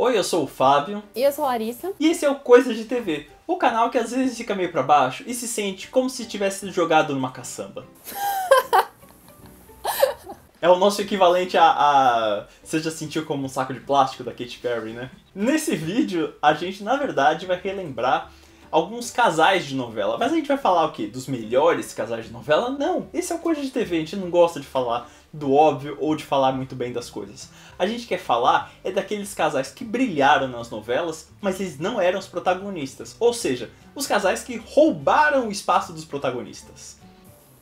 Oi, eu sou o Fábio. E eu sou a Larissa. E esse é o Coisa de TV, o canal que às vezes fica meio pra baixo e se sente como se tivesse sido jogado numa caçamba. É o nosso equivalente a... Você já sentiu como um saco de plástico da Katy Perry, né? Nesse vídeo, a gente, na verdade, vai relembrar alguns casais de novela. Mas a gente vai falar o quê? Dos melhores casais de novela? Não! Esse é o Coisa de TV, a gente não gosta de falar do óbvio ou de falar muito bem das coisas. A gente quer falar é daqueles casais que brilharam nas novelas, mas eles não eram os protagonistas. Ou seja, os casais que roubaram o espaço dos protagonistas.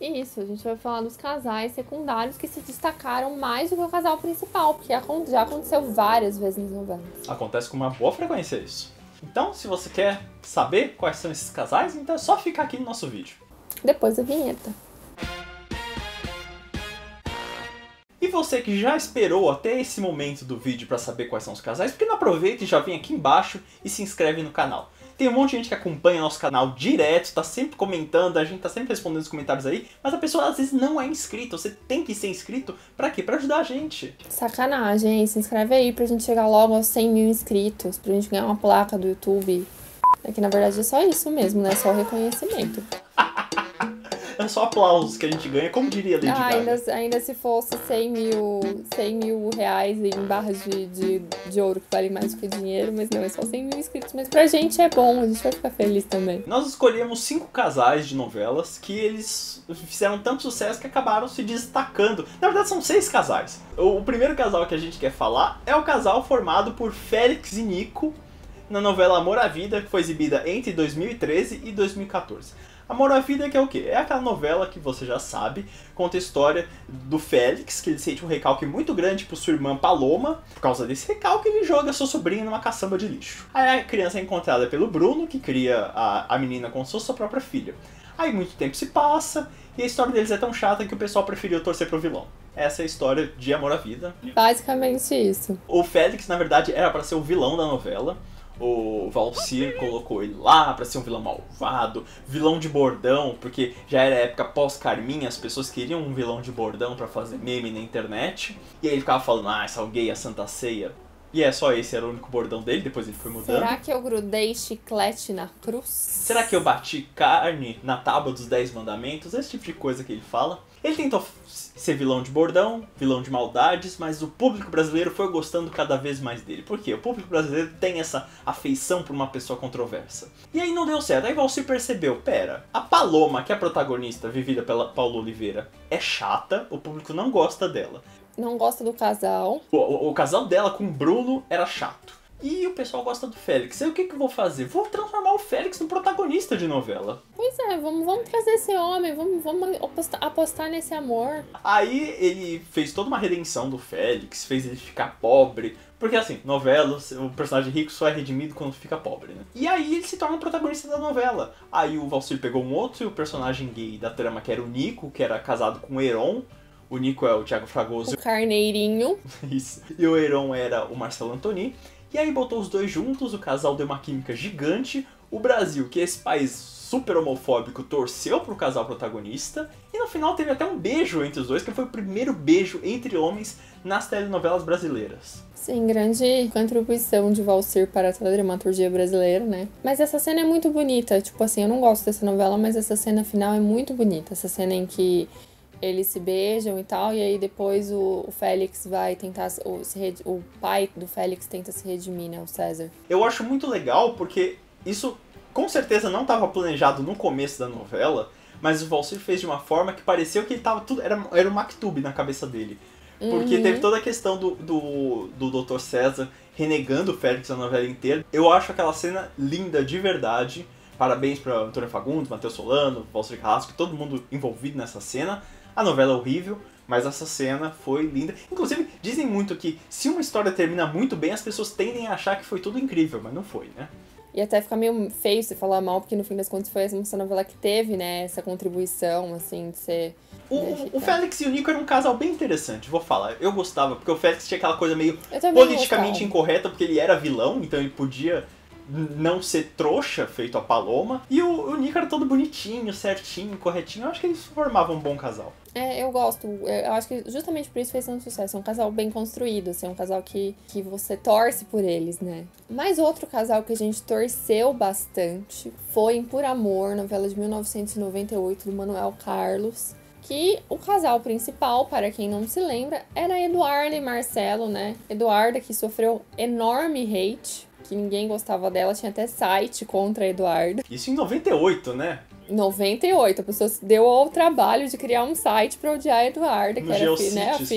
Isso, a gente vai falar dos casais secundários que se destacaram mais do que o casal principal, porque já aconteceu várias vezes nas novelas. Acontece com uma boa frequência isso. Então, se você quer saber quais são esses casais, então é só ficar aqui no nosso vídeo. Depois da vinheta. E você que já esperou até esse momento do vídeo para saber quais são os casais, por que não aproveita e já vem aqui embaixo e se inscreve no canal? Tem um monte de gente que acompanha nosso canal direto, tá sempre comentando, a gente tá sempre respondendo os comentários aí, mas a pessoa às vezes não é inscrita. Você tem que ser inscrito pra quê? Pra ajudar a gente. Sacanagem, se inscreve aí pra gente chegar logo aos 100 mil inscritos, pra gente ganhar uma placa do YouTube. É que na verdade é só isso mesmo, né? Só o reconhecimento. É só aplausos que a gente ganha, como diria Lady Gaga. Ainda se fosse 100 mil reais em barras de ouro, que vale mais do que dinheiro, mas não, é só 100 mil inscritos. Mas pra gente é bom, a gente vai ficar feliz também. Nós escolhemos 5 casais de novelas que eles fizeram tanto sucesso que acabaram se destacando. Na verdade são 6 casais. O primeiro casal que a gente quer falar é o casal formado por Félix e Nico na novela Amor à Vida, que foi exibida entre 2013 e 2014. Amor à Vida que é o quê? É aquela novela que você já sabe, conta a história do Félix, que ele sente um recalque muito grande por sua irmã Paloma. Por causa desse recalque, ele joga sua sobrinha numa caçamba de lixo. Aí a criança é encontrada pelo Bruno, que cria a menina como se fosse sua própria filha. Aí muito tempo se passa, e a história deles é tão chata que o pessoal preferiu torcer pro vilão. Essa é a história de Amor à Vida. Basicamente isso. O Félix, na verdade, era para ser o vilão da novela. O Valsir colocou ele lá pra ser um vilão malvado, vilão de bordão, porque já era época pós-Carminha, as pessoas queriam um vilão de bordão pra fazer meme na internet. E aí ele ficava falando, salguei a Santa Ceia. E só esse era o único bordão dele, depois ele foi mudando. Será que eu grudei chiclete na cruz? Será que eu bati carne na tábua dos 10 mandamentos? Esse tipo de coisa que ele fala. Ele tentou ser vilão de bordão, vilão de maldades, mas o público brasileiro foi gostando cada vez mais dele. Por quê? O público brasileiro tem essa afeição por uma pessoa controversa. E aí não deu certo. Aí Valsir percebeu, pera, a Paloma, que é a protagonista, vivida pela Paula Oliveira, é chata, o público não gosta dela. Não gosta do casal. O casal dela com o Bruno era chato. E o pessoal gosta do Félix. Aí o que eu vou fazer? Vou transformar o Félix no protagonista de novela. Pois é, vamos trazer esse homem, vamos apostar nesse amor. Aí ele fez toda uma redenção do Félix, fez ele ficar pobre. Porque assim, novelas, o personagem rico só é redimido quando fica pobre, né? E aí ele se torna o protagonista da novela. Aí o Valsir pegou um outro personagem gay da trama, que era o Nico, que era casado com o Heron. O Nico é o Thiago Fragoso. O Carneirinho. Isso. E o Heron era o Marcelo Antoni. E aí botou os dois juntos, o casal deu uma química gigante. O Brasil, que é esse país super homofóbico, torceu pro casal protagonista. E no final teve até um beijo entre os dois, que foi o primeiro beijo entre homens nas telenovelas brasileiras. Sim, grande contribuição de Valsir para a dramaturgia brasileira, né? Mas essa cena é muito bonita. Tipo assim, eu não gosto dessa novela, mas essa cena final é muito bonita. Essa cena em que eles se beijam e tal, e aí depois o Félix vai tentar... O pai do Félix tenta se redimir, né? O César. Eu acho muito legal, porque isso com certeza não estava planejado no começo da novela, mas o Valsir fez de uma forma que pareceu que ele tava tudo... Era um Maktub na cabeça dele. Porque teve toda a questão do Dr. César renegando o Félix na novela inteira. Eu acho aquela cena linda de verdade. Parabéns para Antônio Fagundes, Matheus Solano, Valsir Carrasco, todo mundo envolvido nessa cena. A novela é horrível, mas essa cena foi linda. Inclusive, dizem muito que se uma história termina muito bem, as pessoas tendem a achar que foi tudo incrível, mas não foi, né? E até fica meio feio você falar mal, porque no fim das contas foi essa novela que teve, né, essa contribuição, assim, de ser... O Félix e o Nico eram um casal bem interessante, vou falar. Eu gostava, porque o Félix tinha aquela coisa meio politicamente incorreta, porque ele era vilão, então ele podia não ser trouxa, feito a Paloma. E o Nico era todo bonitinho, certinho, corretinho. Eu acho que eles formavam um bom casal. Eu gosto. Eu acho que justamente por isso fez tanto sucesso. É um casal bem construído, assim, é um casal que você torce por eles, né? Mas outro casal que a gente torceu bastante foi em Por Amor, novela de 1998, do Manuel Carlos. Que o casal principal, para quem não se lembra, era Eduarda e Marcelo, né? Eduarda, que sofreu enorme hate, que ninguém gostava dela, tinha até site contra a Eduarda. Isso em 98, né? 98, a pessoa se deu ao trabalho de criar um site pra odiar a Eduarda, que era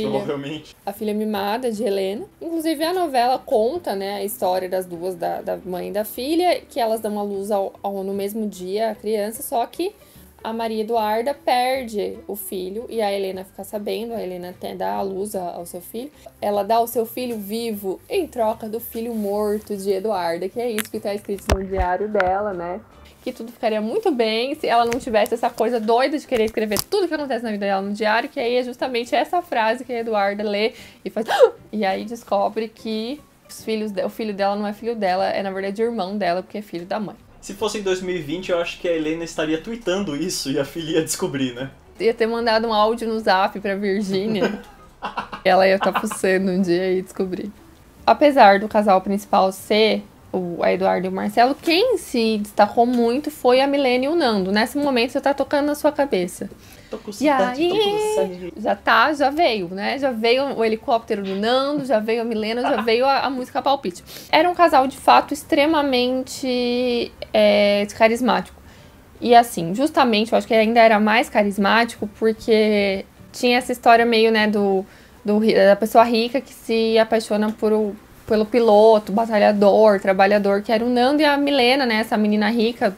provavelmente. A filha mimada de Helena. Inclusive, a novela conta, né, a história das duas, da mãe e da filha, que elas dão à luz no mesmo dia a criança, só que a Maria Eduarda perde o filho e a Helena fica sabendo, a Helena até dá à luz ao seu filho. Ela dá o seu filho vivo em troca do filho morto de Eduarda, que é isso que tá escrito no diário dela, né? Que tudo ficaria muito bem se ela não tivesse essa coisa doida de querer escrever tudo que acontece na vida dela no diário, que aí é justamente essa frase que a Eduarda lê e faz... E aí descobre que o filho dela não é filho dela, é na verdade irmão dela, porque é filho da mãe. Se fosse em 2020, eu acho que a Helena estaria tweetando isso e a filha ia descobrir, né? Ia ter mandado um áudio no Zap pra Virgínia. Ela ia estar fuçando um dia e descobrir. Apesar do casal principal ser a Eduarda e o Marcelo, quem se destacou muito foi a Milena e o Nando. Nesse momento você tá tocando na sua cabeça. Tô com cidade, tô com sangue. Já veio, né? Já veio o helicóptero do Nando, já veio a Milena, já veio a música Palpite. Era um casal, de fato, extremamente carismático. E assim, justamente, eu acho que ele ainda era mais carismático porque tinha essa história meio, né, da pessoa rica que se apaixona pelo piloto, batalhador, trabalhador, que era o Nando, e a Milena, né, essa menina rica,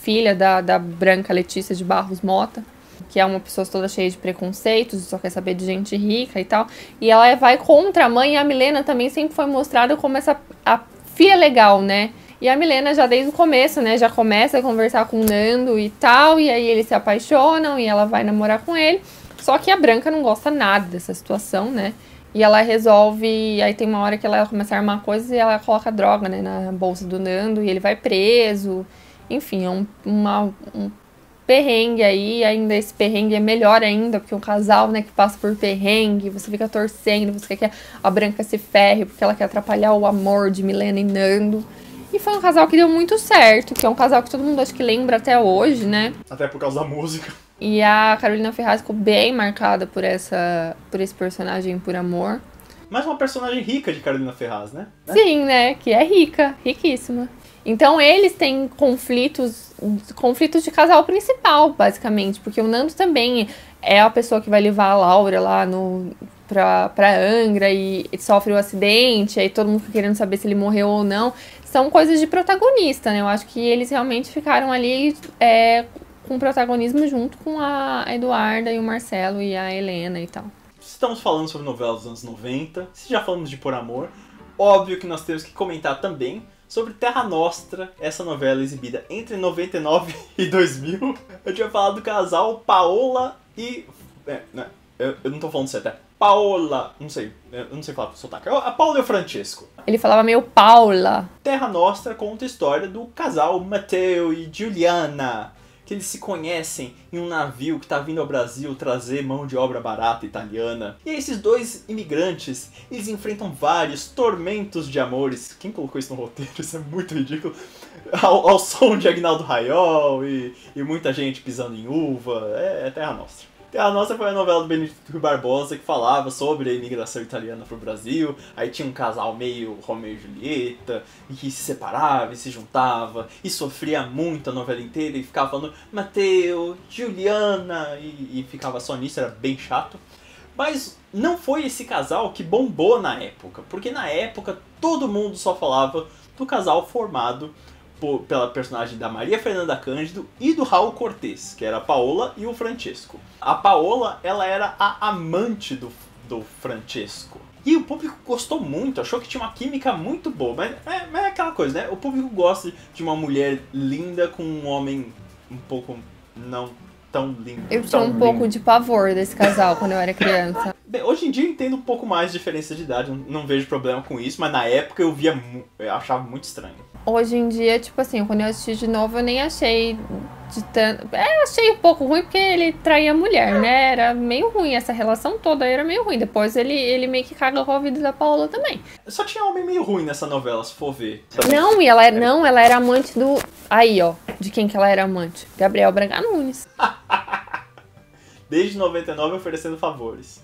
filha da Branca Letícia de Barros Mota, que é uma pessoa toda cheia de preconceitos, só quer saber de gente rica e tal. E ela vai contra a mãe, e a Milena também sempre foi mostrada como a filha legal, né? E a Milena já desde o começo, né, já começa a conversar com o Nando e tal, e aí eles se apaixonam e ela vai namorar com ele. Só que a Branca não gosta nada dessa situação, né? E ela resolve, aí tem uma hora que ela começa a armar coisas e ela coloca droga, né, na bolsa do Nando e ele vai preso. Enfim, é um perrengue aí, ainda esse perrengue é melhor ainda, porque um casal, né, que passa por perrengue, você fica torcendo, você quer que a Branca se ferre, porque ela quer atrapalhar o amor de Milena e Nando. E foi um casal que deu muito certo, que é um casal que todo mundo acho que lembra até hoje, né? Até por causa da música. E a Carolina Ferraz ficou bem marcada por esse personagem Por Amor. Mais uma personagem rica de Carolina Ferraz, né? Sim, né? Que é rica, riquíssima. Então eles têm conflitos de casal principal, basicamente. Porque o Nando também é a pessoa que vai levar a Laura lá pra Angra e sofre o acidente, aí todo mundo fica querendo saber se ele morreu ou não. São coisas de protagonista, né? Eu acho que eles realmente ficaram ali com protagonismo junto com a Eduarda e o Marcelo e a Helena e tal. Estamos falando sobre novelas dos anos 90, se já falamos de Por Amor, óbvio que nós temos que comentar também sobre Terra Nostra, essa novela exibida entre 99 e 2000. Eu tinha falado do casal Paola e... eu não tô falando certo, Paola, não sei falar com sotaque. A Paola e o Francesco. Ele falava meio Paula. Terra Nostra conta a história do casal Matteo e Giuliana, que eles se conhecem em um navio que está vindo ao Brasil trazer mão de obra barata italiana. E esses dois imigrantes, eles enfrentam vários tormentos de amores. Quem colocou isso no roteiro? Isso é muito ridículo. Ao som de Aguinaldo Raiol e muita gente pisando em uva. É Terra Nostra. Terra Nostra foi a novela do Benedito Rui Barbosa que falava sobre a imigração italiana pro Brasil. Aí tinha um casal meio Romeu e Julieta, e que se separava e se juntava, e sofria muito a novela inteira, e ficava falando Matteo, Giuliana, e ficava só nisso, era bem chato. Mas não foi esse casal que bombou na época, porque na época todo mundo só falava do casal formado pela personagem da Maria Fernanda Cândido e do Raul Cortez, que era a Paola e o Francesco. A Paola, ela era a amante do Francesco. E o público gostou muito, achou que tinha uma química muito boa. Mas é aquela coisa, né? O público gosta de uma mulher linda com um homem um pouco não tão lindo. Eu tinha um pouco de pavor desse casal quando eu era criança. Bem, hoje em dia eu entendo um pouco mais de diferença de idade, não vejo problema com isso, mas na época eu achava muito estranho. Hoje em dia, tipo assim, quando eu assisti de novo, eu nem achei de tanto... Eu achei um pouco ruim porque ele traía a mulher, né? Era meio ruim, essa relação toda era meio ruim. Depois ele meio que caga com a vida da Paola também. Só tinha homem meio ruim nessa novela, se for ver. Não, e ela era amante do... Aí, ó, de quem que ela era amante? Gabriel Braga Nunes. Desde 99 oferecendo favores.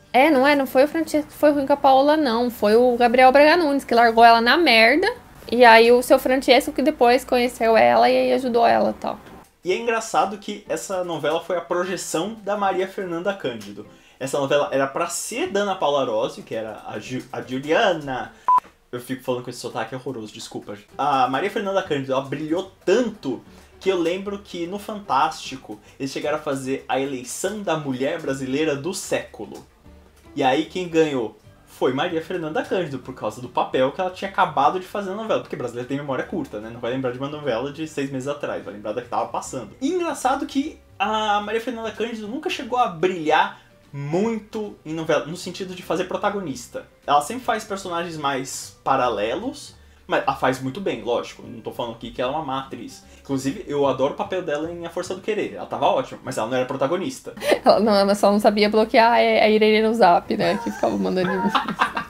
Não foi o Francesco que foi ruim com a Paola, não. Foi o Gabriel Braga Nunes, que largou ela na merda. E aí o seu Francesco que depois conheceu ela e aí ajudou ela e tal. E é engraçado que essa novela foi a projeção da Maria Fernanda Cândido. Essa novela era pra ser da Ana Paula Arósio, que era a Juliana. Eu fico falando com esse sotaque horroroso, desculpa. A Maria Fernanda Cândido, ela brilhou tanto que eu lembro que no Fantástico eles chegaram a fazer a eleição da mulher brasileira do século. E aí quem ganhou foi Maria Fernanda Cândido, por causa do papel que ela tinha acabado de fazer na novela. Porque brasileiro tem memória curta, né? Não vai lembrar de uma novela de 6 meses atrás, vai lembrar da que tava passando. E engraçado que a Maria Fernanda Cândido nunca chegou a brilhar muito em novela, no sentido de fazer protagonista. Ela sempre faz personagens mais paralelos, mas ela faz muito bem, lógico. Não tô falando aqui que ela é uma má atriz. Inclusive, eu adoro o papel dela em A Força do Querer. Ela tava ótima, mas ela não era protagonista. Ela só não sabia bloquear a Irene no Zap, né? Que ficava mandando...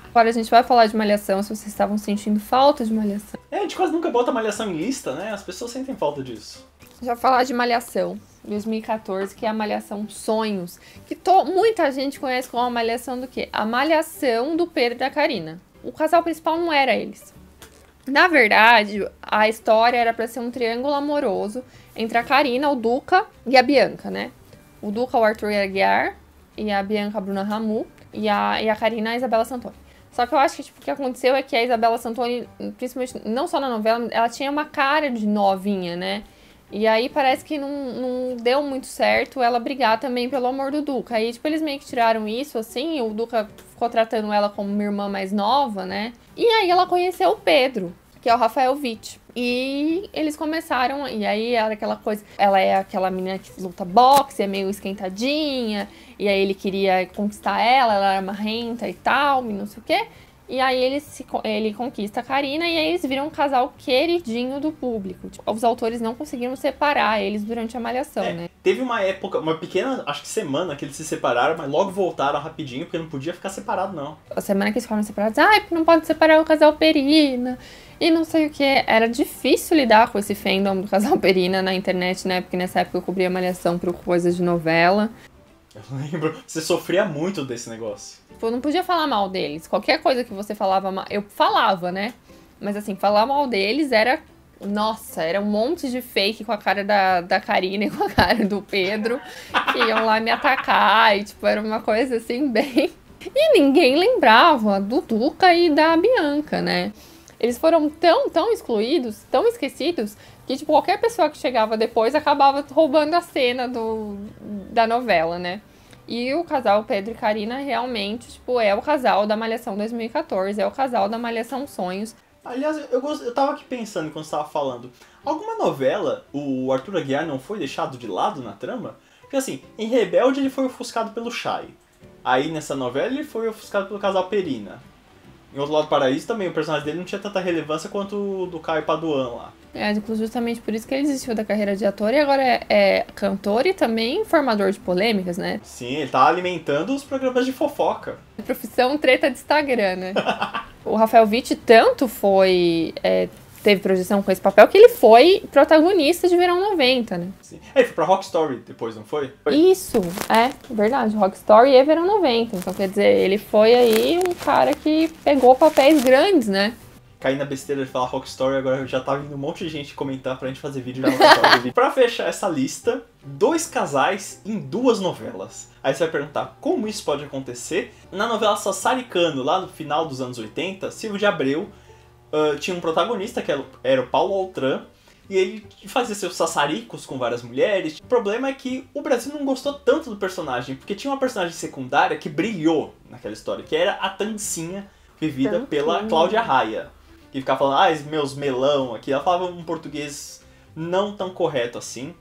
Agora a gente vai falar de Malhação, se vocês estavam sentindo falta de Malhação. A gente quase nunca bota Malhação em lista, né? As pessoas sentem falta disso. Já falar de Malhação, 2014, que é a Malhação Sonhos. Que muita gente conhece como a Malhação do quê? A Malhação do Pedro e da Carina. O casal principal não era eles. Na verdade, a história era pra ser um triângulo amoroso entre a Carina, o Duca e a Bianca, né? O Duca, o Arthur Aguiar, e a Bianca, a Bruna Ramu, e a Carina, a Isabela Santoni. Só que eu acho que tipo, o que aconteceu é que a Isabela Santoni, principalmente, não só na novela, ela tinha uma cara de novinha, né? E aí parece que não deu muito certo ela brigar também pelo amor do Duca. Aí, tipo, eles meio que tiraram isso, assim, o Duca ficou tratando ela como uma irmã mais nova, né? E aí ela conheceu o Pedro, que é o Rafael Witt. E eles começaram, e aí ela é aquela coisa, ela é aquela menina que luta boxe, é meio esquentadinha, e aí ele queria conquistar ela era marrenta e tal, e não sei o quê. E aí ele conquista a Carina e aí eles viram um casal queridinho do público. Tipo, os autores não conseguiram separar eles durante a Malhação, né? Teve uma época, uma pequena, acho que semana, que eles se separaram, mas logo voltaram rapidinho, porque não podia ficar separado, não. A semana que eles ficaram separados, não pode separar o casal Perina e não sei o que. Era difícil lidar com esse fandom do casal Perina na internet, né? Porque nessa época eu cobria Malhação por coisas de novela. Eu lembro, você sofria muito desse negócio. Eu não podia falar mal deles. Qualquer coisa que você falava mal, eu falava, né? Mas assim, falar mal deles era... Nossa, era um monte de fake com a cara da Carina e com a cara do Pedro que iam lá me atacar. E tipo, era uma coisa assim, bem... E ninguém lembrava do Duca e da Bianca, né? Eles foram tão excluídos, tão esquecidos, que tipo, qualquer pessoa que chegava depois acabava roubando a cena da novela, né? E o casal Pedro e Carina realmente, tipo, é o casal da Malhação 2014, é o casal da Malhação Sonhos. Aliás, eu tava aqui pensando quando você tava falando. Alguma novela, o Arthur Aguiar não foi deixado de lado na trama? Porque assim, em Rebelde ele foi ofuscado pelo Chay. Aí nessa novela ele foi ofuscado pelo casal Perina. Em Outro Lado do Paraíso também, o personagem dele não tinha tanta relevância quanto o do Caio Paduan lá. Justamente por isso que ele desistiu da carreira de ator e agora é cantor e também formador de polêmicas, né? Sim, ele tá alimentando os programas de fofoca. Profissão treta de Instagram, né? O Rafael Witt tanto teve projeção com esse papel que ele foi protagonista de Verão 90, né? Sim. Ele foi pra Rock Story depois, não foi? Isso, verdade. Rock Story e Verão 90. Então, quer dizer, ele foi aí um cara que pegou papéis grandes, né? Caí na besteira de falar Rock Story, agora já tá vindo um monte de gente comentar pra gente fazer vídeo de Rock Story. Pra fechar essa lista, 2 casais em 2 novelas. Aí você vai perguntar, como isso pode acontecer? Na novela Sassaricano, lá no final dos anos 80, Silvio de Abreu tinha um protagonista que era o Paulo Altran, e ele fazia seus sassaricos com várias mulheres. O problema é que o Brasil não gostou tanto do personagem, porque tinha uma personagem secundária que brilhou naquela história, que era a Tancinha, vivida pela Cláudia Raia. Que ficava falando, meus melão aqui. Ela falava um português não tão correto assim.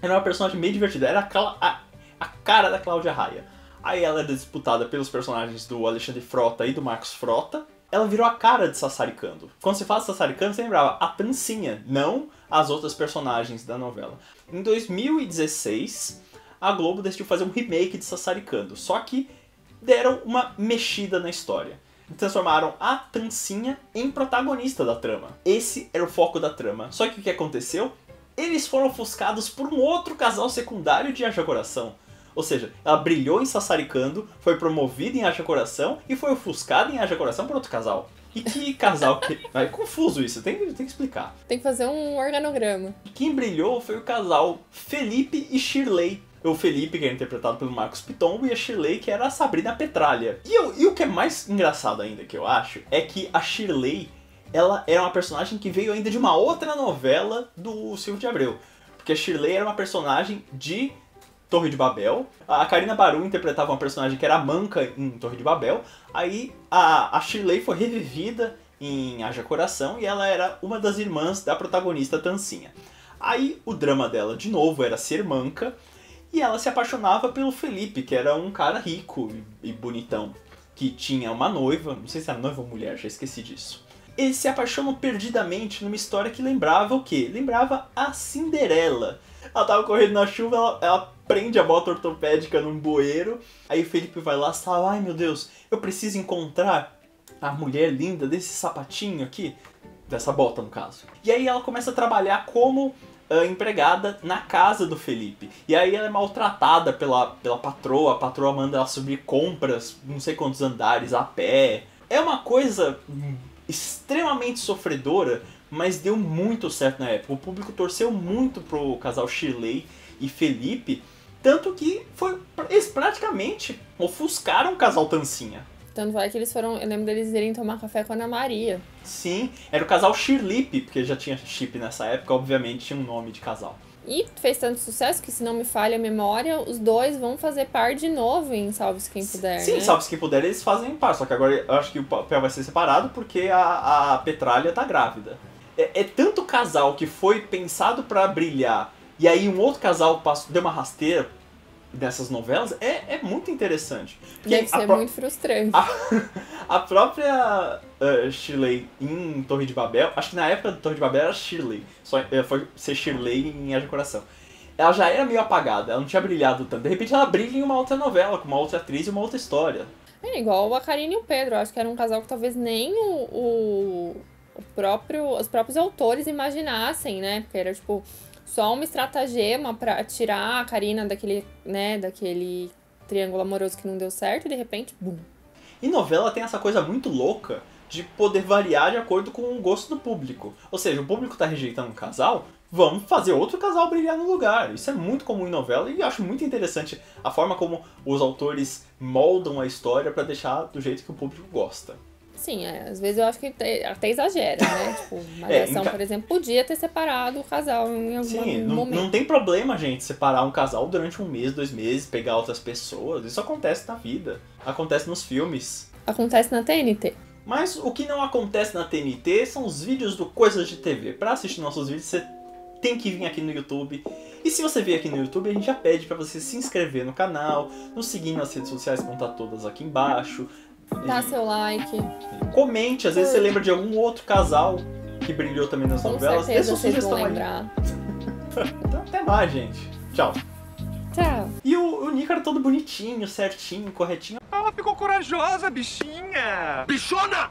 Era uma personagem meio divertida, era a cara da Cláudia Raia. Aí ela era disputada pelos personagens do Alexandre Frota e do Marcos Frota. ela virou a cara de Sassaricando. Quando se fala Sassaricando, você lembrava a Tancinha, não as outras personagens da novela. Em 2016, a Globo decidiu fazer um remake de Sassaricando, só que deram uma mexida na história. Transformaram a Tancinha em protagonista da trama. Esse era o foco da trama. Só que o que aconteceu? Eles foram ofuscados por um outro casal secundário de Haja Coração. Ou seja, ela brilhou em Sassaricando, foi promovida em Haja Coração e foi ofuscada em Haja Coração por outro casal. E que casal que... É confuso isso, tem que explicar. Tem que fazer um organograma. Quem brilhou foi o casal Felipe e Shirley. O Felipe, que era interpretado pelo Marcos Pitombo, e a Shirley, que era a Sabrina Petralha. E o que é mais engraçado ainda, que eu acho, é que a Shirley, ela era uma personagem que veio ainda de uma outra novela do Silvio de Abreu. Porque a Shirley era uma personagem de Torre de Babel. A Karina Baru interpretava uma personagem que era Manca em Torre de Babel. Aí a Shirley foi revivida em Haja Coração e ela era uma das irmãs da protagonista Tancinha. Aí o drama dela, de novo, era ser manca. E ela se apaixonava pelo Felipe, que era um cara rico e bonitão, que tinha uma noiva, não sei se era noiva ou mulher, já esqueci disso. Eles se apaixonam perdidamente numa história que lembrava o quê? Lembrava a Cinderela. Ela tava correndo na chuva, ela prende a bota ortopédica num bueiro, aí o Felipe vai lá e fala, ai meu Deus, eu preciso encontrar a mulher linda desse sapatinho aqui, dessa bota no caso. E aí ela começa a trabalhar como empregada na casa do Felipe. E aí ela é maltratada pela patroa, a patroa manda ela subir compras, não sei quantos andares, a pé. É uma coisa extremamente sofredora, mas deu muito certo na época. O público torceu muito pro casal Shirley e Felipe, tanto que eles praticamente ofuscaram o casal Tancinha. Tanto é que eles foram, eu lembro deles irem tomar café com a Ana Maria. Sim, era o casal Shirlipe, porque já tinha chip nessa época, obviamente tinha um nome de casal. E fez tanto sucesso que, se não me falha a memória, os dois vão fazer par de novo em Salve-se Quem Puder, Sim, né? Salve-se Quem Puder eles fazem par, só que agora eu acho que o papel vai ser separado porque a Petralha tá grávida. É tanto casal que foi pensado pra brilhar, e aí um outro casal deu uma rasteira dessas novelas, é muito interessante. Deve ser muito frustrante. A própria Shirley em Torre de Babel, acho que na época da Torre de Babel era Shirley, só foi ser Shirley em Haja Coração. Ela já era meio apagada, ela não tinha brilhado tanto. De repente ela brilha em uma outra novela, com uma outra atriz e uma outra história. É igual a Karine e o Pedro, acho que era um casal que talvez nem os próprios autores imaginassem, né? Porque era tipo só uma estratagema pra tirar a Karina daquele triângulo amoroso que não deu certo e de repente, bum. E novela tem essa coisa muito louca de poder variar de acordo com o gosto do público. Ou seja, o público tá rejeitando um casal, vamos fazer outro casal brilhar no lugar. Isso é muito comum em novela e eu acho muito interessante a forma como os autores moldam a história pra deixar do jeito que o público gosta. Sim, às vezes eu acho que até exagera, né? Tipo, Malhação, por exemplo, podia ter separado o casal em algum momento. Não tem problema, gente, separar um casal durante 1 mês, 2 meses, pegar outras pessoas. Isso acontece na vida. Acontece nos filmes. Acontece na TNT. Mas o que não acontece na TNT são os vídeos do Coisas de TV. Pra assistir nossos vídeos, você tem que vir aqui no YouTube. E se você vier aqui no YouTube, a gente já pede pra você se inscrever no canal, nos seguir nas redes sociais, que vão estar todas aqui embaixo. Dá seu like. Comente, às vezes você lembra de algum outro casal que brilhou também nas novelas. Com certeza vocês vão lembrar. Então até mais, gente. Tchau. Tchau. E o Nico era todo bonitinho, certinho, corretinho. Ela ficou corajosa, bichinha! Bichona!